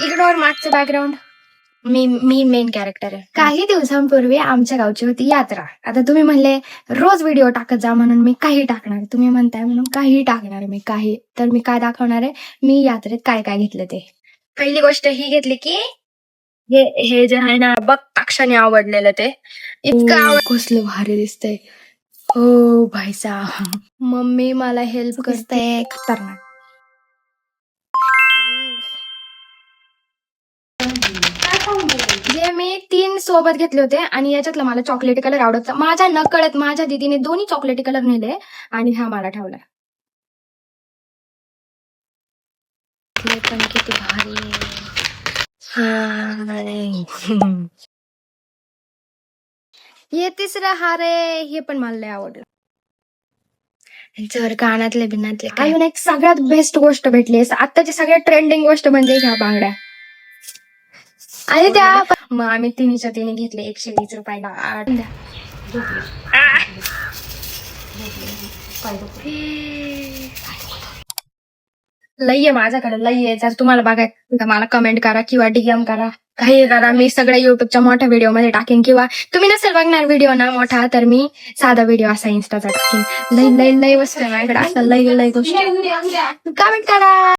Ignore मागचं background. मी main character आहे. काही दिवसांपूर्वी आमच्या गावची होती यात्रा. आता तुम्ही म्हणले रोज व्हिडिओ टाकत जा म्हणून मी काही टाकणार. तुम्ही म्हणताय म्हणून काही टाकणार मी काही. तर मी काय दाखवणार आहे, मी यात्रेत काय काय घेतलं ते. पहिली गोष्ट ही घेतली की हे जे आहे ना बघ, अक्षाने आवडलेलं ते इतकं कसलं भारी दिसतंय. हो भाईसा, मम्मी मला हेल्प करते. खतरनाक. जे मी 3 सोबत घेतले होते आणि याच्यातलं मला चॉकलेटी कलर आवडत. माझ्या नकळत माझ्या दीदीने दोन्ही चॉकलेटी कलर नेले आणि हा मला ठेवला. हे पण किती भारी. हे तिसरं हार आहे, हे पण मला लय आवडलं. जर कानातले बिनातले अजून एक सगळ्यात बेस्ट गोष्ट भेटली. आताची सगळ्यात ट्रेंडिंग गोष्ट म्हणजे ह्या बांगड्या. आणि त्या मग आम्ही तिन्हीच्या तिने घेतले 120 रुपयाला 8. लई आहे माझ्याकडे, लई आहे. जर तुम्हाला बघायचं मला कमेंट करा किंवा डीएम करा, काही करा. मी सगळ्या युट्यूबच्या मोठ्या व्हिडिओ मध्ये टाकेन. किंवा तुम्ही नसेल बघणार व्हिडिओ ना मोठा, तर मी साधा व्हिडिओ असा इन्स्टाचा टाकेन. लई लई लई वस्तू आहे माझ्याकडे, असं लई लई गोष्टी. कमेंट करा.